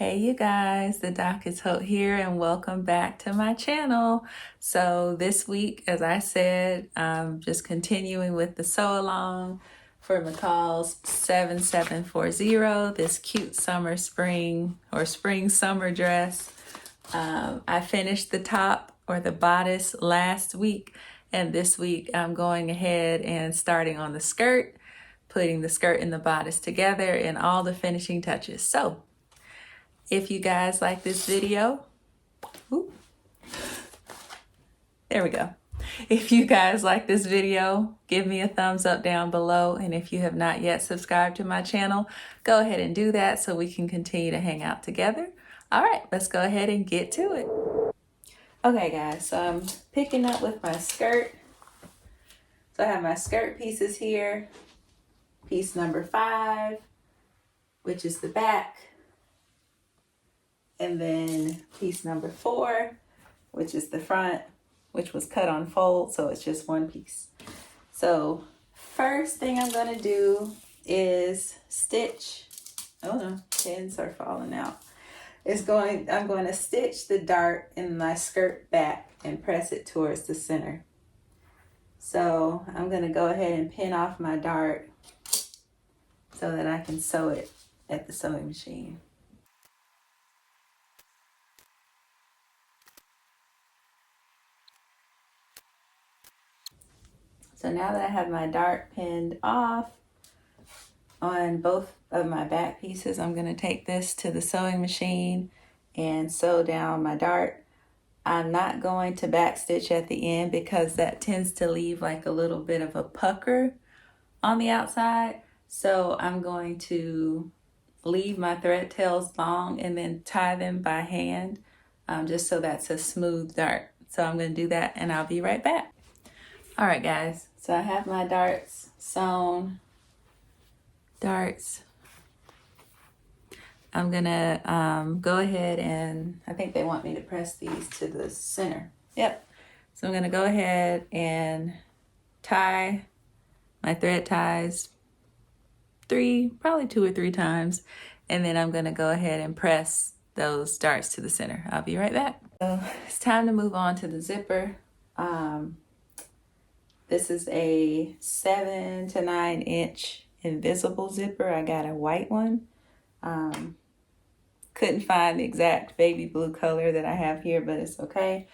Hey you guys, the Doc is Hope here and welcome back to my channel. So this week, as I said, I'm just continuing with the sew along for McCall's 7740, this cute spring summer dress. I finished the top or the bodice last week, and this week I'm going ahead and starting on the skirt, putting the skirt and the bodice together and all the finishing touches. So if you guys like this video, there we go. If you guys like this video, give me a thumbs up down below. And if you have not yet subscribed to my channel, go ahead and do that so we can continue to hang out together. All right, let's go ahead and get to it. Okay guys, so I'm picking up with my skirt. So I have my skirt pieces here. Piece number 5, which is the back. And then piece number 4, which is the front, which was cut on fold, so it's just one piece. So first thing I'm gonna do is stitch. Oh no, pins are falling out. I'm going to stitch the dart in my skirt back and press it towards the center. So I'm gonna go ahead and pin off my dart so that I can sew it at the sewing machine. So now that I have my dart pinned off on both of my back pieces, I'm going to take this to the sewing machine and sew down my dart. I'm not going to backstitch at the end because that tends to leave like a little bit of a pucker on the outside. So I'm going to leave my thread tails long and then tie them by hand, just so that's a smooth dart. So I'm going to do that and I'll be right back. All right guys, so I have my darts sewn. I'm gonna go ahead and I think they want me to press these to the center. Yep. So I'm gonna go ahead and tie my thread ties probably 2 or 3 times. And then I'm gonna go ahead and press those darts to the center. I'll be right back. So it's time to move on to the zipper. This is a 7 to 9 inch invisible zipper. I got a white one. Couldn't find the exact baby blue color that I have here, but it's okay.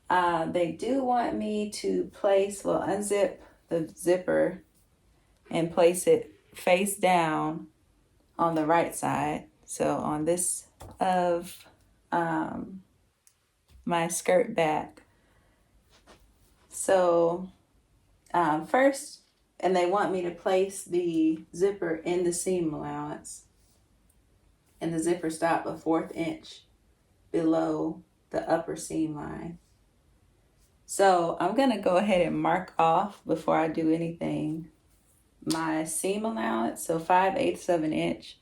They do want me to unzip the zipper and place it face down on the right side. So on this of my skirt back. So first, and they want me to place the zipper in the seam allowance and the zipper stop a 1/4 inch below the upper seam line. So I'm gonna go ahead and mark off before I do anything my seam allowance, so 5/8 of an inch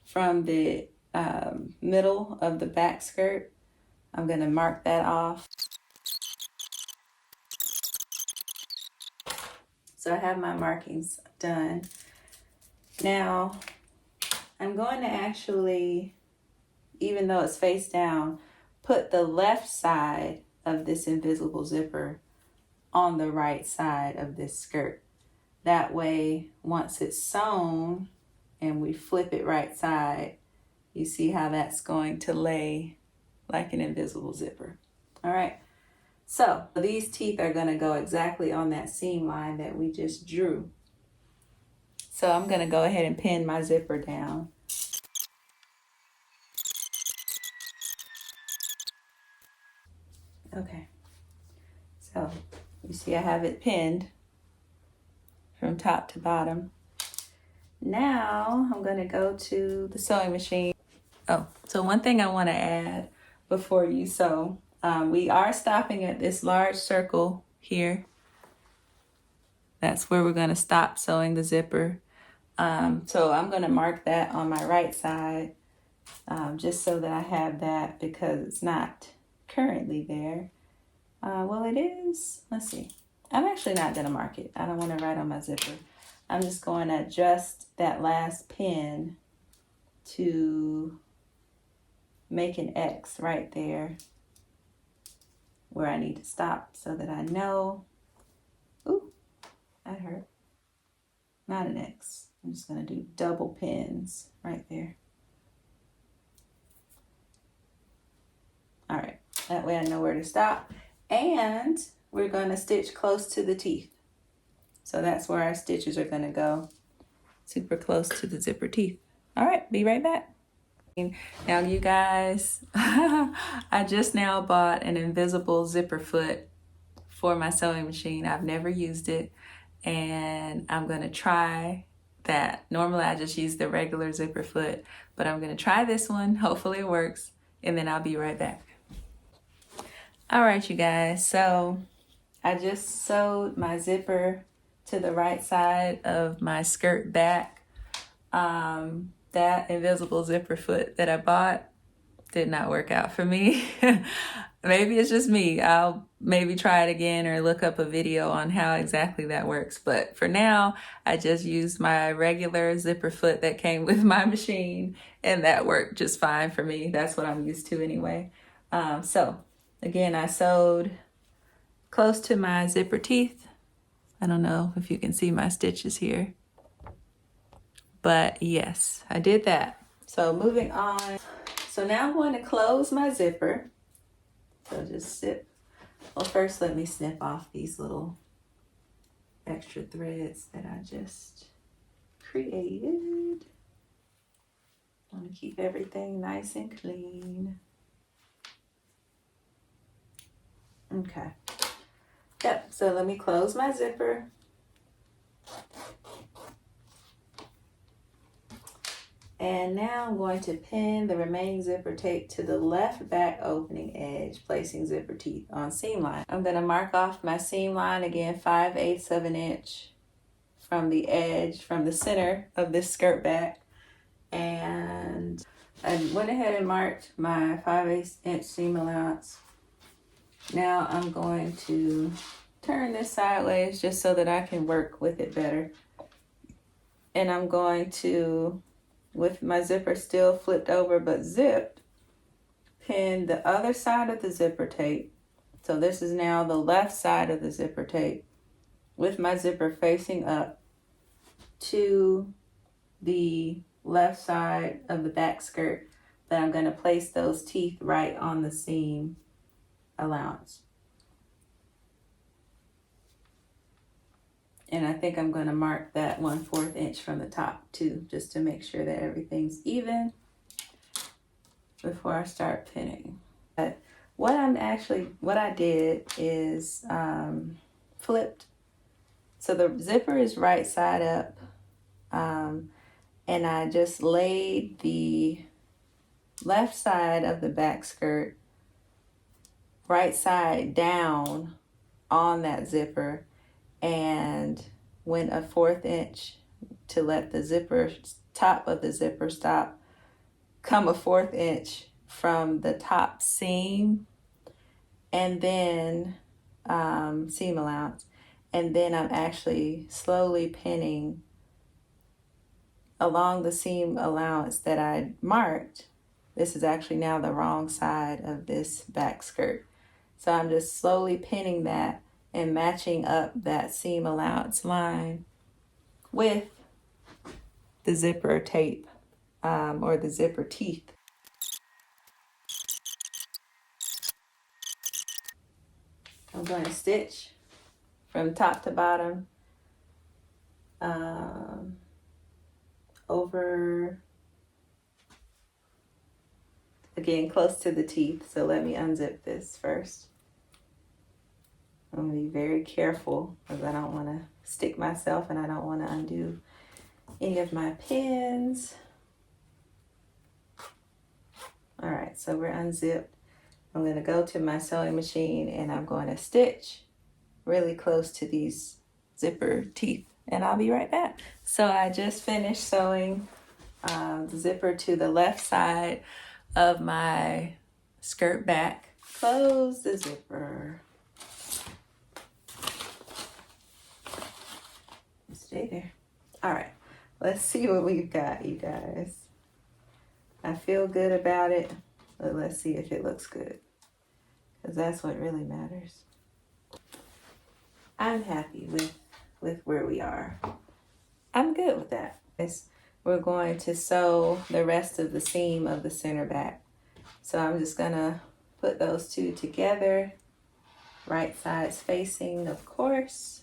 from the middle of the back skirt. I'm gonna mark that off. So I have my markings done. Now, I'm going to actually, even though it's face down, put the left side of this invisible zipper on the right side of this skirt. That way, once it's sewn and we flip it right side, you see how that's going to lay like an invisible zipper. All right. So these teeth are going to go exactly on that seam line that we just drew. So I'm going to go ahead and pin my zipper down. Okay. So you see I have it pinned from top to bottom. Now I'm going to go to the sewing machine. Oh, so one thing I want to add before you sew. We are stopping at this large circle here. That's where we're going to stop sewing the zipper. So I'm going to mark that on my right side, just so that I have that because it's not currently there. Well, it is. Let's see. I'm actually not going to mark it. I don't want to write on my zipper. I'm just going to adjust that last pin to make an X right there where I need to stop so that I know. Ooh, that hurt. Not an X. I'm just gonna do double pins right there. All right, that way I know where to stop. And we're gonna stitch close to the teeth. So that's where our stitches are gonna go, super close to the zipper teeth. All right, be right back. Now you guys, I just now bought an invisible zipper foot for my sewing machine. I've never used it, and I'm gonna try that. Normally I just use the regular zipper foot, but I'm gonna try this one. Hopefully it works, and then I'll be right back. All right, you guys, so I just sewed my zipper to the right side of my skirt back. That invisible zipper foot that I bought did not work out for me. Maybe it's just me. I'll maybe try it again or look up a video on how exactly that works. But for now, I just used my regular zipper foot that came with my machine, and that worked just fine for me. That's what I'm used to anyway. So again, I sewed close to my zipper teeth. I don't know if you can see my stitches here. But yes, I did that. So moving on. So now I'm going to close my zipper. So just zip. Well, first let me snip off these little extra threads that I just created. I want to keep everything nice and clean. Okay. Yep, so let me close my zipper. And now I'm going to pin the remaining zipper tape to the left back opening edge, placing zipper teeth on seam line. I'm going to mark off my seam line again, 5/8 of an inch from the edge, from the center of this skirt back. And I went ahead and marked my 5/8 inch seam allowance. Now I'm going to turn this sideways just so that I can work with it better. And I'm going to, with my zipper still flipped over but zipped, pin the other side of the zipper tape. So this is now the left side of the zipper tape with my zipper facing up to the left side of the back skirt. But I'm going to place those teeth right on the seam allowance. And I think I'm going to mark that 1/4 inch from the top too, just to make sure that everything's even before I start pinning. But what I did is flipped. So the zipper is right side up, and I just laid the left side of the back skirt right side down on that zipper, and went 1/4 inch to let the zipper, top of the zipper stop, come 1/4 inch from the top seam, and then seam allowance. And then I'm actually slowly pinning along the seam allowance that I marked. This is actually now the wrong side of this back skirt. So I'm just slowly pinning that and matching up that seam allowance line with the zipper tape or the zipper teeth. I'm going to stitch from top to bottom over, again, close to the teeth. So let me unzip this first. I'm going to be very careful because I don't want to stick myself and I don't want to undo any of my pins. All right, so we're unzipped. I'm going to go to my sewing machine and I'm going to stitch really close to these zipper teeth, and I'll be right back. So I just finished sewing the zipper to the left side of my skirt back. Close the zipper. Stay there. All right, let's see what we've got, you guys. I feel good about it. but let's see if it looks good, because that's what really matters. I'm happy with where we are. I'm good with that. We're going to sew the rest of the seam of the center back. So I'm just gonna put those two together, right sides facing, of course.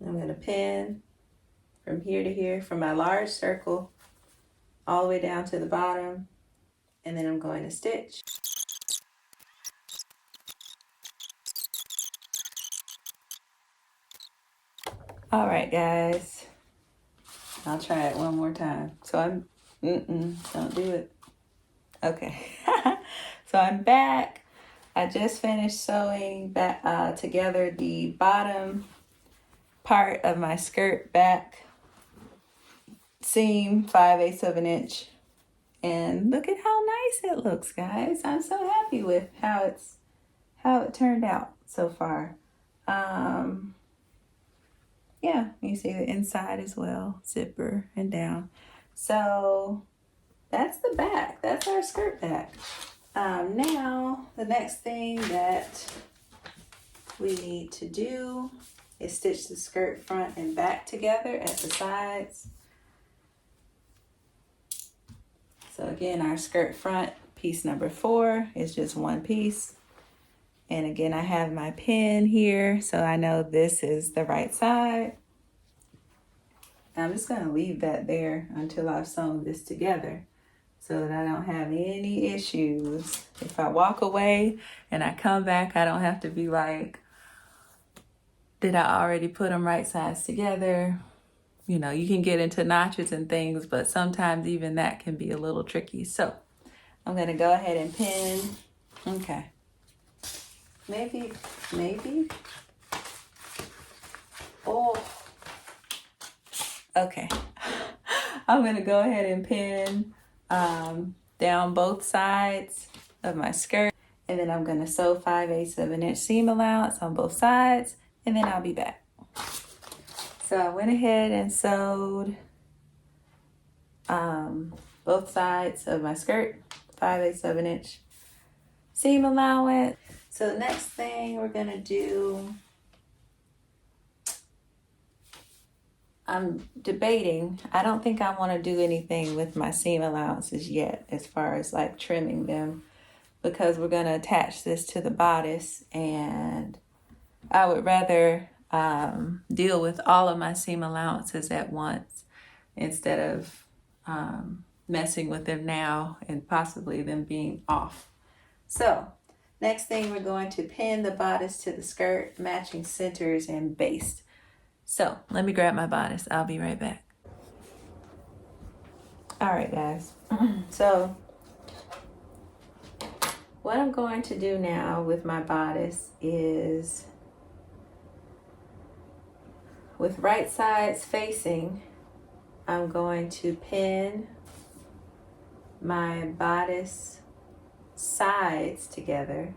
I'm gonna pin from here to here, from my large circle all the way down to the bottom, and then I'm going to stitch. All right, guys, I'll try it one more time. So don't do it. Okay, so I'm back. I just finished sewing back together the bottom part of my skirt back seam, 5/8 of an inch. And look at how nice it looks, guys. I'm so happy with how it turned out so far. Yeah, you see the inside as well, zipper and down. So that's the back. That's our skirt back. Now the next thing that we need to do is stitch the skirt front and back together at the sides. So again, our skirt front, piece number 4, is just one piece. And again, I have my pin here, so I know this is the right side. I'm just gonna leave that there until I've sewn this together so that I don't have any issues. If I walk away and I come back, I don't have to be like, did I already put them right sides together? You know, you can get into notches and things, but sometimes even that can be a little tricky. So I'm gonna go ahead and pin. Okay. Maybe. Oh. Okay. I'm gonna go ahead and pin down both sides of my skirt, and then I'm gonna sew 5/8 of an inch seam allowance on both sides, and then I'll be back. So I went ahead and sewed both sides of my skirt, 5/8 of an inch seam allowance. So the next thing we're gonna do, I'm debating. I don't think I want to do anything with my seam allowances yet as far as like trimming them, because we're going to attach this to the bodice, and I would rather deal with all of my seam allowances at once instead of messing with them now and possibly them being off. So next thing, we're going to pin the bodice to the skirt, matching centers and baste. So let me grab my bodice. I'll be right back. All right, guys. So what I'm going to do now with my bodice is, with right sides facing, I'm going to pin my bodice sides together.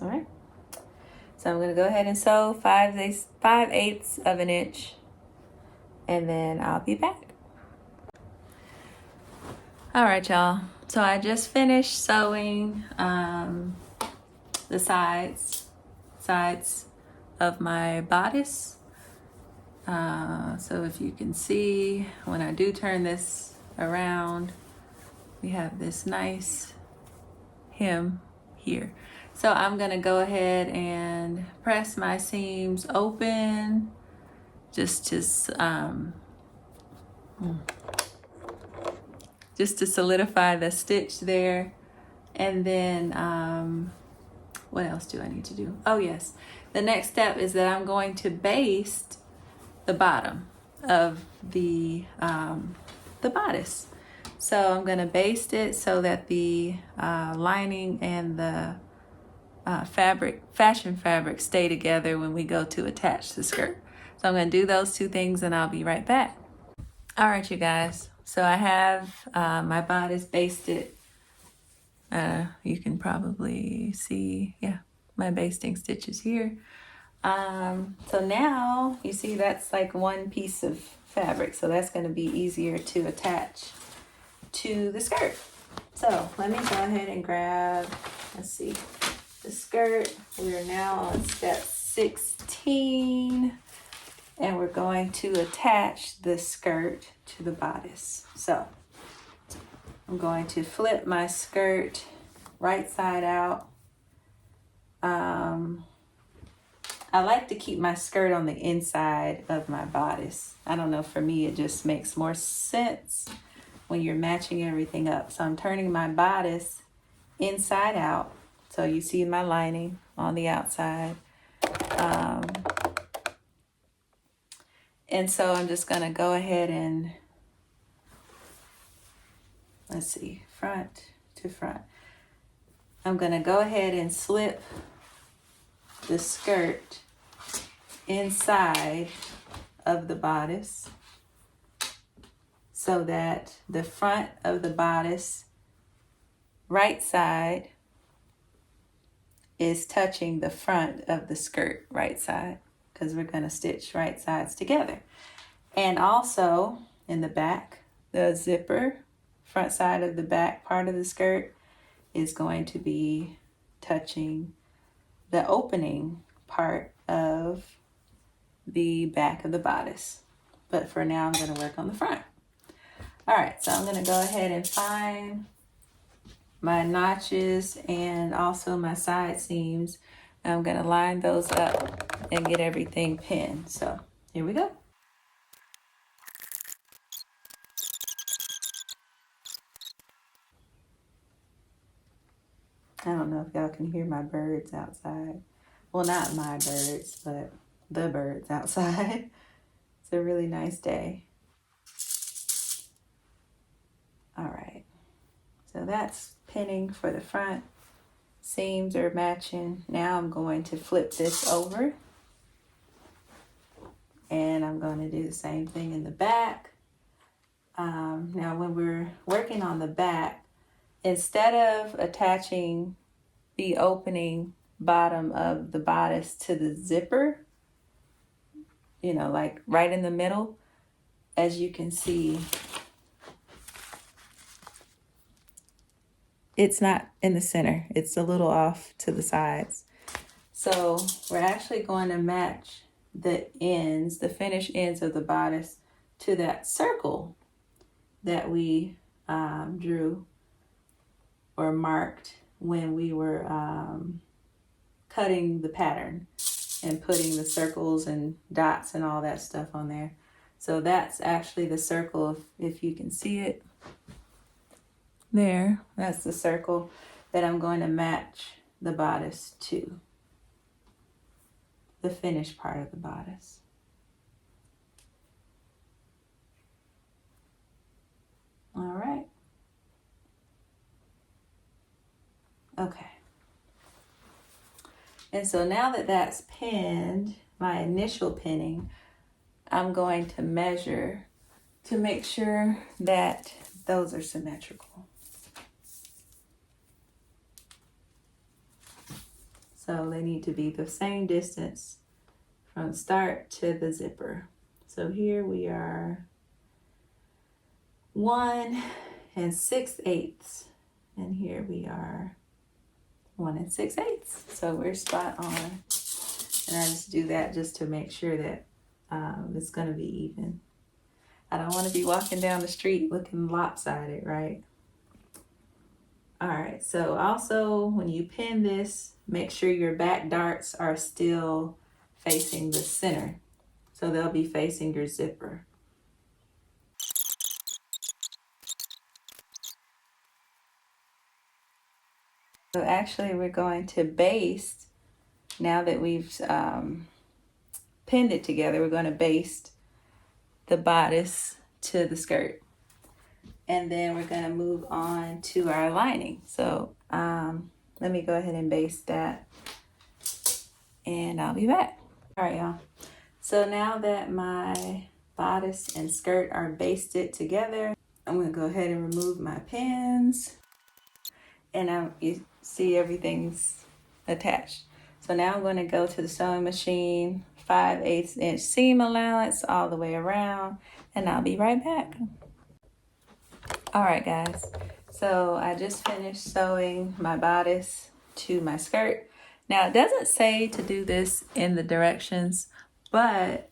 All right, so I'm going to go ahead and sew 5/8 of an inch, and then I'll be back. All right, y'all. So I just finished sewing the sides of my bodice. So if you can see, when I do turn this around, we have this nice hem here. So I'm gonna go ahead and press my seams open just to solidify the stitch there. And then what else do I need to do? Oh yes, the next step is that I'm going to baste the bottom of the bodice. So I'm gonna baste it so that the lining and the fashion fabric stay together when we go to attach the skirt. So I'm going to do those two things and I'll be right back. All right, you guys. So I have my bodice basted. You can probably see, yeah, my basting stitches here. So now you see that's like one piece of fabric. So that's going to be easier to attach to the skirt. So let me go ahead and grab, let's see, the skirt. We are now on step 16 and we're going to attach the skirt to the bodice. So I'm going to flip my skirt right side out. I like to keep my skirt on the inside of my bodice. I don't know, for me it just makes more sense when you're matching everything up. So I'm turning my bodice inside out. So you see my lining on the outside. And so I'm just gonna go ahead and, let's see, front to front. I'm gonna go ahead and slip the skirt inside of the bodice so that the front of the bodice, right side, is touching the front of the skirt, right side, because we're going to stitch right sides together. And also in the back, the zipper, front side of the back part of the skirt is going to be touching the opening part of the back of the bodice. But for now, I'm going to work on the front. All right, so I'm going to go ahead and find my notches and also my side seams. I'm going to line those up and get everything pinned. So here we go. I don't know if y'all can hear my birds outside. Well, not my birds, but the birds outside. It's a really nice day. All right, so that's pinning for the front. Seams are matching. Now I'm going to flip this over and I'm going to do the same thing in the back. Now when we're working on the back, instead of attaching the opening bottom of the bodice to the zipper, you know, like right in the middle, as you can see, it's not in the center. It's a little off to the sides. So we're actually going to match the ends, the finished ends of the bodice to that circle that we drew or marked when we were cutting the pattern and putting the circles and dots and all that stuff on there. So that's actually the circle, if you can see it there. That's the circle that I'm going to match the bodice to, the finished part of the bodice. All right. Okay. And so now that that's pinned, my initial pinning, I'm going to measure to make sure that those are symmetrical. So they need to be the same distance from start to the zipper. So here we are 1 6/8, and here we are 1 6/8. So we're spot on. And I just do that just to make sure that it's going to be even. I don't want to be walking down the street looking lopsided, right? All right, so also when you pin this, make sure your back darts are still facing the center. So they'll be facing your zipper. So actually we're going to baste, now that we've pinned it together, we're going to baste the bodice to the skirt. And then we're going to move on to our lining. So let me go ahead and baste that and I'll be back. All right, y'all. So now that my bodice and skirt are basted together, I'm gonna go ahead and remove my pins, and you see everything's attached. So now I'm gonna go to the sewing machine, 5/8 inch seam allowance all the way around, and I'll be right back. All right, guys. So I just finished sewing my bodice to my skirt. Now it doesn't say to do this in the directions, but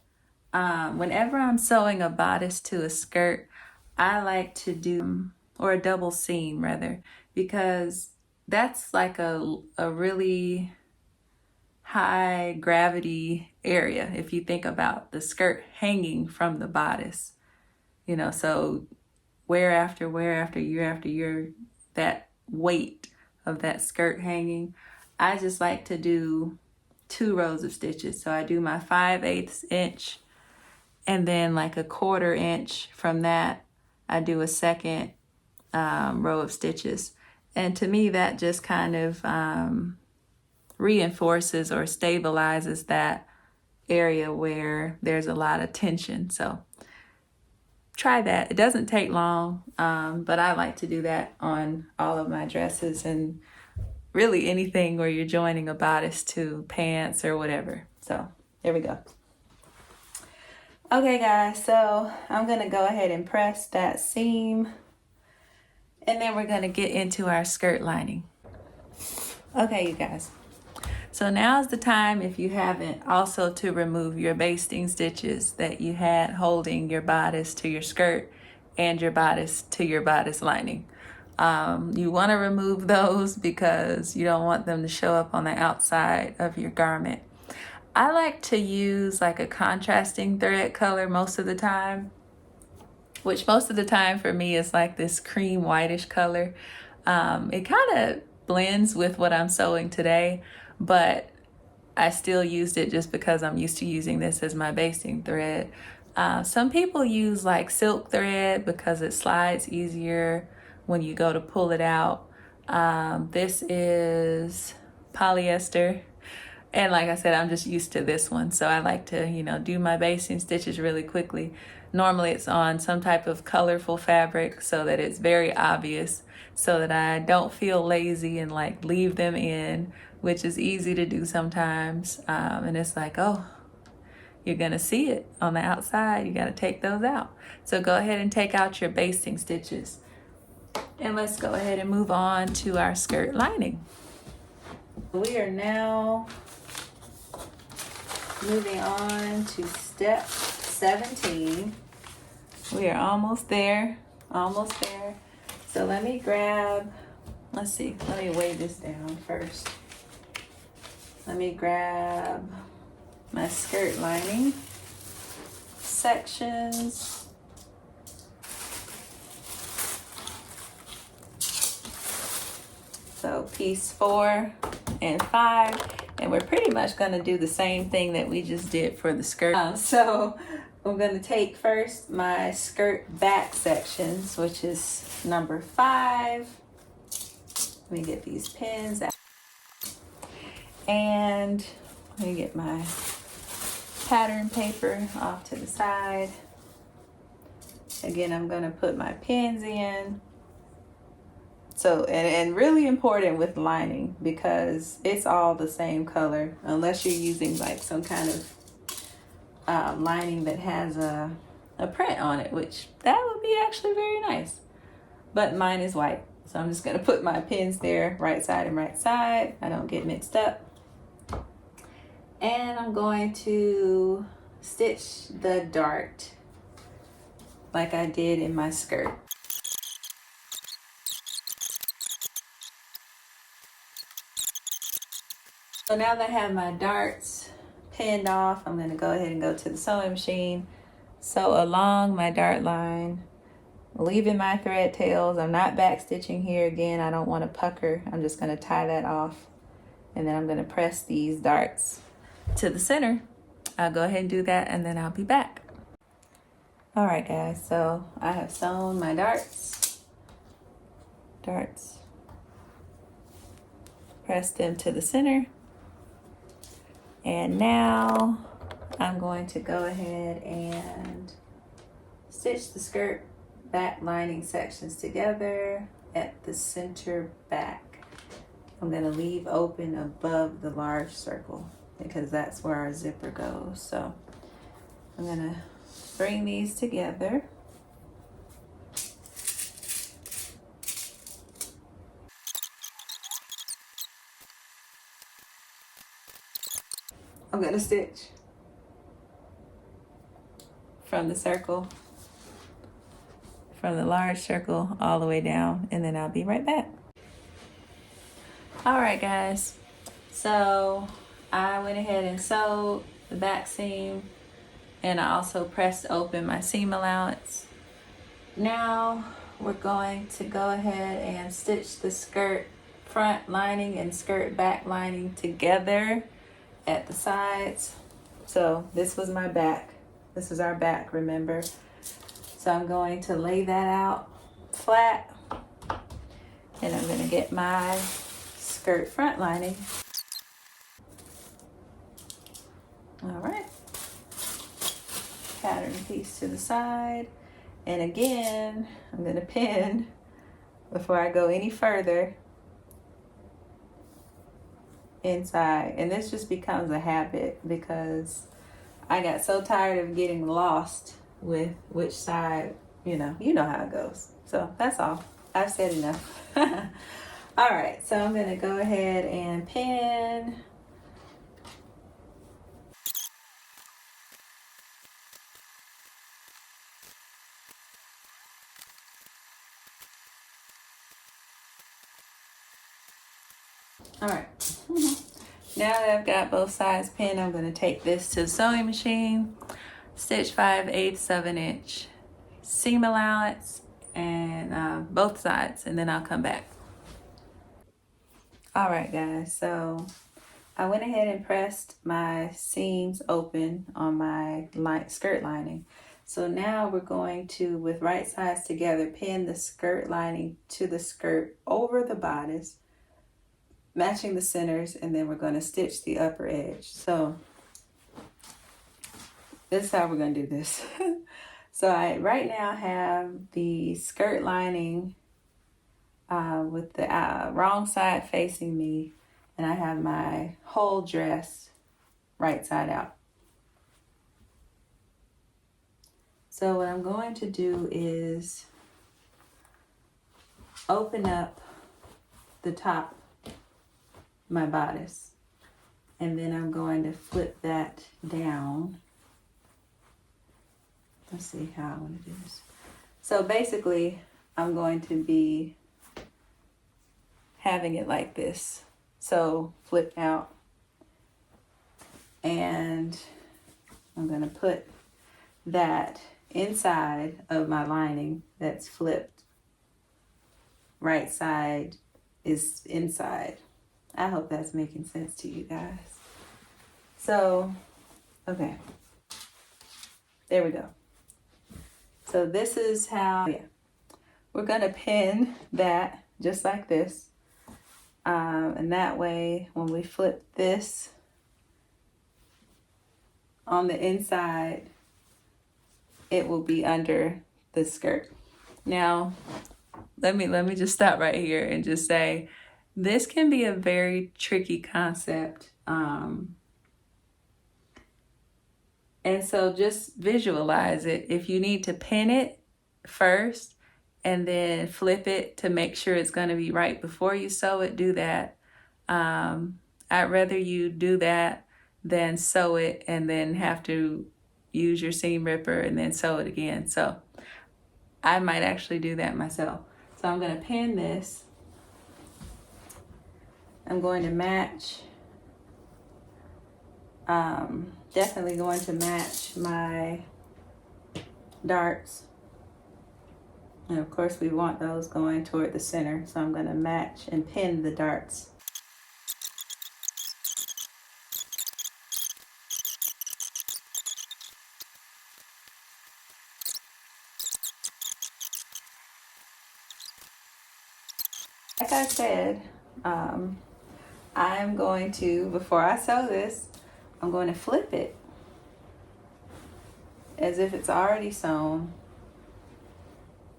whenever I'm sewing a bodice to a skirt, I like to do, or a double seam rather, because that's like a really high gravity area if you think about the skirt hanging from the bodice. You know, so wear after year after year, that weight of that skirt hanging, I just like to do 2 rows of stitches. So I do my 5/8 inch, and then like a 1/4 inch from that, I do a second row of stitches. And to me, that just kind of reinforces or stabilizes that area where there's a lot of tension. So try that. It doesn't take long, but I like to do that on all of my dresses and really anything where you're joining a bodice to pants or whatever. So there we go. Okay, guys, so I'm gonna go ahead and press that seam, and then we're gonna get into our skirt lining. Okay, you guys. So now's the time, if you haven't, also to remove your basting stitches that you had holding your bodice to your skirt and your bodice to your bodice lining. You want to remove those because you don't want them to show up on the outside of your garment. I like to use like a contrasting thread color most of the time, which most of the time for me is like this cream whitish color. It kind of blends with what I'm sewing today, but I still used it just because I'm used to using this as my basting thread. Some people use like silk thread because it slides easier when you go to pull it out. This is polyester. And like I said, I'm just used to this one. So I like to, you know, do my basting stitches really quickly. Normally it's on some type of colorful fabric so that it's very obvious, so that I don't feel lazy and like leave them in, which is easy to do sometimes. And it's like, oh, you're gonna see it on the outside. You gotta take those out. So go ahead and take out your basting stitches. And let's go ahead and move on to our skirt lining. We are now moving on to step 17. We are almost there, almost there. So let me grab, let's see, let me weigh this down first. Let me grab my skirt lining sections. So piece 4 and 5, and we're pretty much going to do the same thing that we just did for the skirt. So I'm going to take first my skirt back sections, which is number 5. Let me get these pins out. And let me get my pattern paper off to the side. Again, I'm going to put my pins in. So, and really important with lining, because it's all the same color unless you're using like some kind of lining that has a print on it, which that would be actually very nice. But mine is white. So I'm just going to put my pins there, right side and right side. I don't get mixed up. And I'm going to stitch the dart like I did in my skirt. So now that I have my darts pinned off, I'm going to go ahead and go to the sewing machine, sew along my dart line, leaving my thread tails. I'm not back stitching here again. I don't want to pucker. I'm just going to tie that off, and then I'm going to press these darts to the center. I'll go ahead and do that, and then I'll be back. All right, guys, so I have sewn my darts, Press them to the center. And now I'm going to go ahead and stitch the skirt back lining sections together at the center back. I'm going to leave open above the large circle because that's where our zipper goes. So I'm going to bring these together. I'm going to stitch from the circle, from the large circle all the way down, and then I'll be right back. All right, guys. So I went ahead and sewed the back seam, and I also pressed open my seam allowance. Now we're going to go ahead and stitch the skirt front lining and skirt back lining together at the sides. So this was my back. This is our back, remember? So I'm going to lay that out flat, and I'm going to get my skirt front lining. All right. Pattern piece to the side. And again, I'm going to pin before I go any further inside. And this just becomes a habit because I got so tired of getting lost with which side, you know how it goes. So that's all. I've said enough. All right, so I'm going to go ahead and pin. All right. Now that I've got both sides pinned, I'm going to take this to the sewing machine, stitch 5/8 of an inch seam allowance, and both sides, and then I'll come back. All right, guys, so I went ahead and pressed my seams open on my skirt lining. So now we're going to, with right sides together, pin the skirt lining to the skirt over the bodice, matching the centers, and then we're going to stitch the upper edge. So this is how we're going to do this. So I right now have the skirt lining with the wrong side facing me, and I have my whole dress right side out. So what I'm going to do is open up the top, my bodice, and then I'm going to flip that down. Let's see how I want to do this. So basically, I'm going to be having it like this. So flip out, and I'm going to put that inside of my lining that's flipped. Right side is inside. I hope that's making sense to you guys. So, okay. There we go. So this is how, we're gonna pin that just like this. And that way, when we flip this on the inside, it will be under the skirt. Now, let me just stop right here and just say, this can be a very tricky concept. And so just visualize it. If you need to pin it first and then flip it to make sure it's going to be right before you sew it, do that. I'd rather you do that than sew it and then have to use your seam ripper and then sew it again. So I might actually do that myself. So I'm going to pin this. I'm going to match, definitely going to match my darts. And of course we want those going toward the center. So I'm going to match and pin the darts. Like I said, I'm going to, before I sew this, I'm going to flip it as if it's already sewn.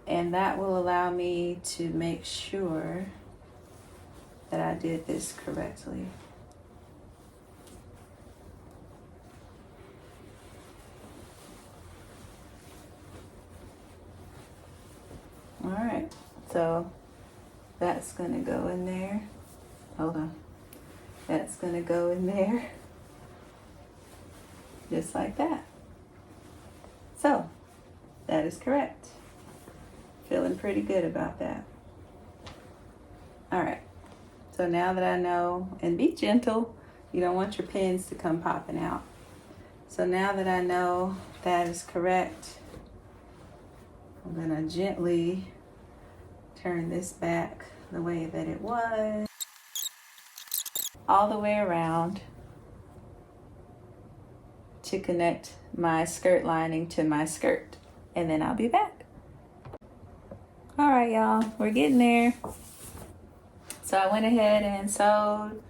And that will allow me to make sure that I did this correctly. All right, so that's gonna go in there. Hold on. That's gonna go in there just like that. So that is correct. Feeling pretty good about that. All right, so now that I know, and be gentle, you don't want your pins to come popping out. So now that I know that is correct, I'm gonna gently turn this back the way that it was, all the way around to connect my skirt lining to my skirt, and then I'll be back. All right, y'all, we're getting there. So I went ahead and sewed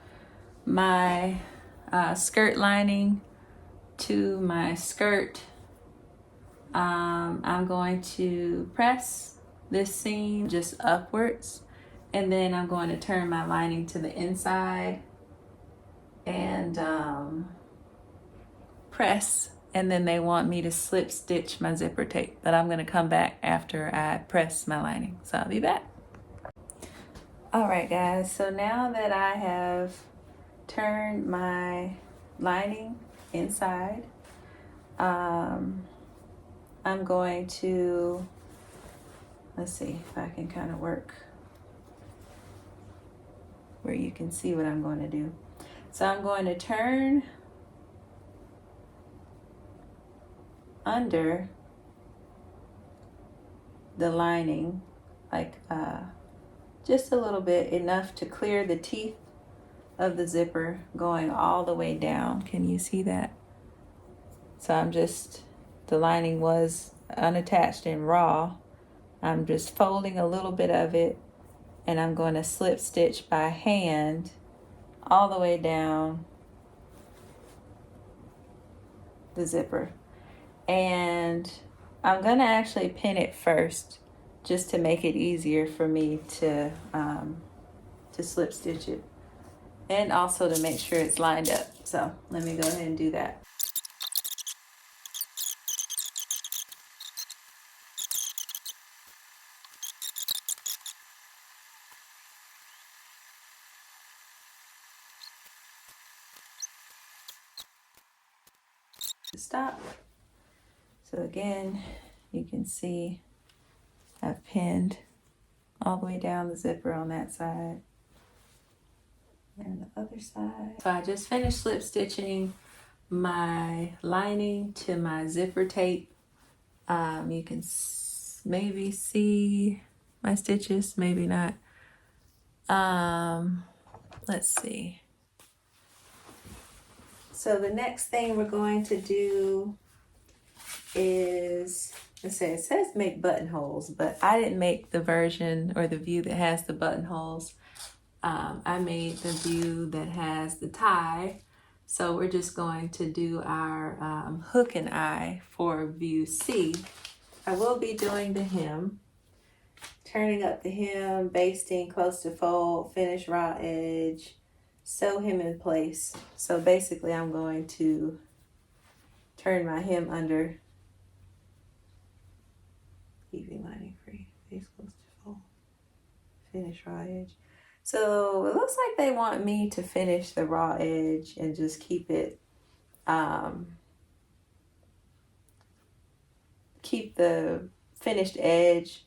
my skirt lining to my skirt. I'm going to press this seam just upwards, and then I'm going to turn my lining to the inside and press, and then they want me to slip stitch my zipper tape, but I'm going to come back after I press my lining, so I'll be back. All right, guys, so now that I have turned my lining inside, I'm going to, let's see if I can kind of work where you can see what I'm going to do. So I'm going to turn under the lining, like just a little bit, enough to clear the teeth of the zipper going all the way down. Can you see that? So I'm just, the lining was unattached and raw. I'm just folding a little bit of it, and I'm going to slip stitch by hand all the way down the zipper. And I'm going to actually pin it first just to make it easier for me to slip stitch it, and also to make sure it's lined up. So let me go ahead and do that. Stop. So again, you can see I've pinned all the way down the zipper on that side and the other side. So I just finished slip stitching my lining to my zipper tape. You can maybe see my stitches, maybe not. Let's see. So the next thing we're going to do is, let's say, it says make buttonholes, but I didn't make the version or the view that has the buttonholes. I made the view that has the tie. So we're just going to do our hook and eye for view C. I will be doing the hem, turning up the hem, basting close to fold, finish raw edge, sew hem in place. So basically I'm going to turn my hem under, keeping lining free, base close to fold, finish raw edge. So it looks like they want me to finish the raw edge and just keep it, keep the finished edge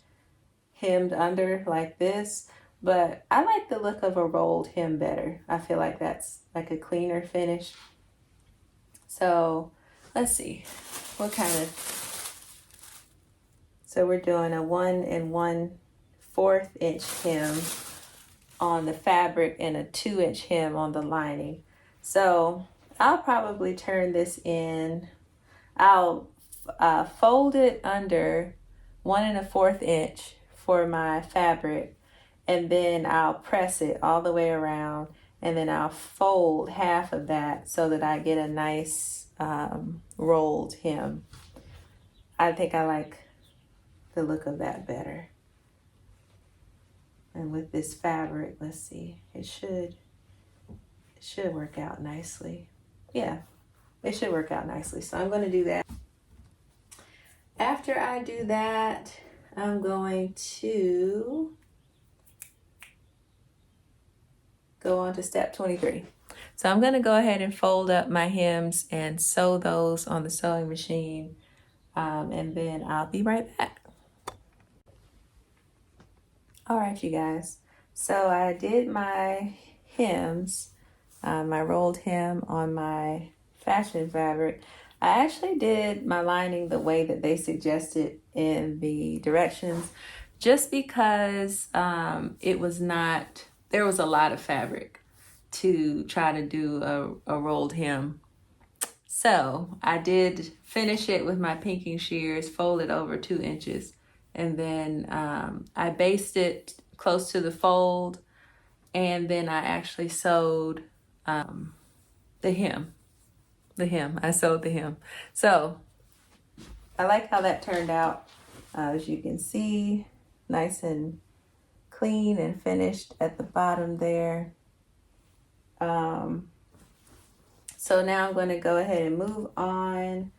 hemmed under like this. But I like the look of a rolled hem better. I feel like that's like a cleaner finish. So let's see what kind of, so we're doing a 1 1/4 inch hem on the fabric and a 2-inch hem on the lining. So I'll probably turn this in, I'll fold it under 1 1/4 inch for my fabric, and then I'll press it all the way around, and then I'll fold half of that so that I get a nice rolled hem. I think I like the look of that better. And with this fabric, let's see, it should work out nicely. Yeah, it should work out nicely. So I'm going to do that. After I do that, I'm going to go on to step 23. So I'm going to go ahead and fold up my hems and sew those on the sewing machine, and then I'll be right back. All right, you guys. So I did my hems, my rolled hem on my fashion fabric. I actually did my lining the way that they suggested in the directions, just because it was not, there was a lot of fabric to try to do a rolled hem. So I did finish it with my pinking shears, fold it over 2 inches, and then I basted close to the fold, and then I actually sewed the hem. I sewed the hem. So I like how that turned out. As you can see, nice and clean and finished at the bottom there. So now I'm going to go ahead and move on.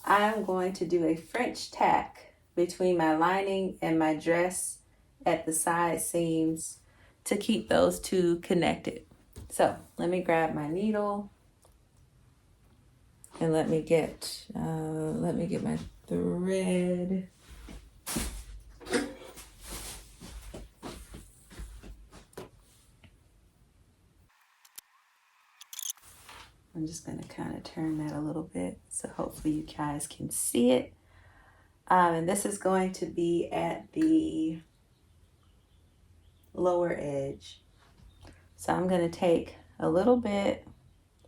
I'm going to do a French tack between my lining and my dress at the side seams to keep those two connected. So let me grab my needle and let me get my thread. I'm just going to kind of turn that a little bit so hopefully you guys can see it. And this is going to be at the lower edge. So I'm going to take a little bit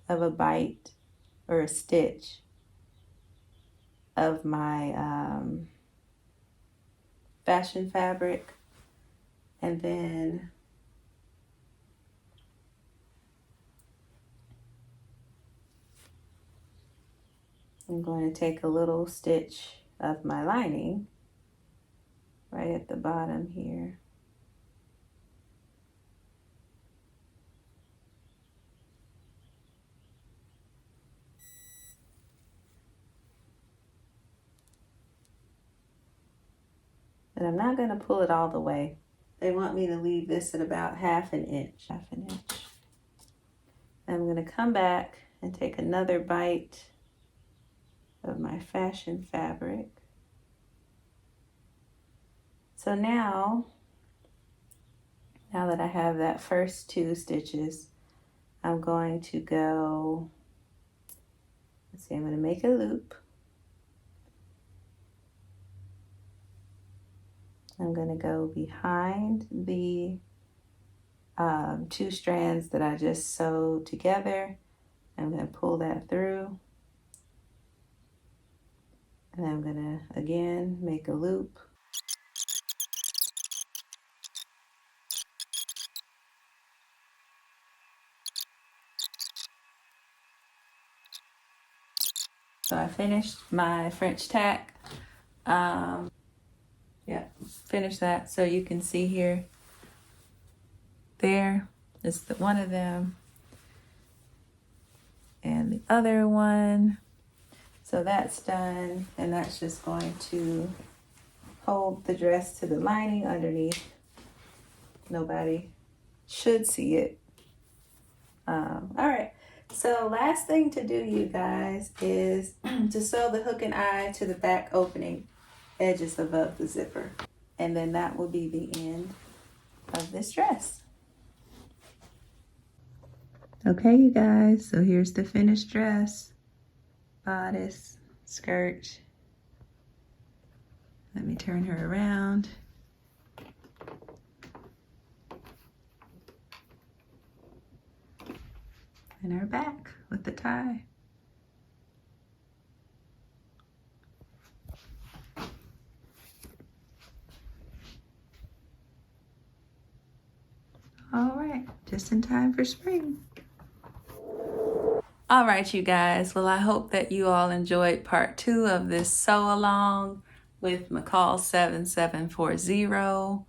of a bite or a stitch of my fashion fabric, and then I'm going to take a little stitch of my lining right at the bottom here. And I'm not going to pull it all the way. They want me to leave this at about half an inch. I'm going to come back and take another bite of my fashion fabric. So now that I have that first 2 stitches, I'm going to go, let's see, I'm going to make a loop. I'm going to go behind the 2 strands that I just sewed together. I'm going to pull that through. And I'm going to, again, make a loop. So I finished my French tack. Yeah, finish that. So you can see here, there is the one of them, and the other one. So that's done, and that's just going to hold the dress to the lining underneath. Nobody should see it. All right, so last thing to do, you guys, is to sew the hook and eye to the back opening edges above the zipper, and then that will be the end of this dress. Okay, you guys, so here's the finished dress. Bodice, skirt. Let me turn her around. And her back with the tie. All right, just in time for spring. All right, you guys. Well, I hope that you all enjoyed part 2 of this sew along with McCall's 7740.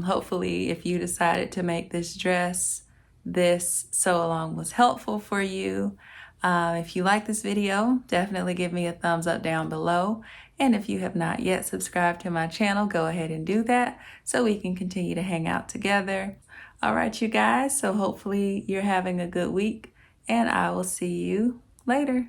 Hopefully, if you decided to make this dress, this sew along was helpful for you. If you like this video, definitely give me a thumbs up down below. And if you have not yet subscribed to my channel, go ahead and do that so we can continue to hang out together. All right, you guys. So hopefully you're having a good week, and I will see you later.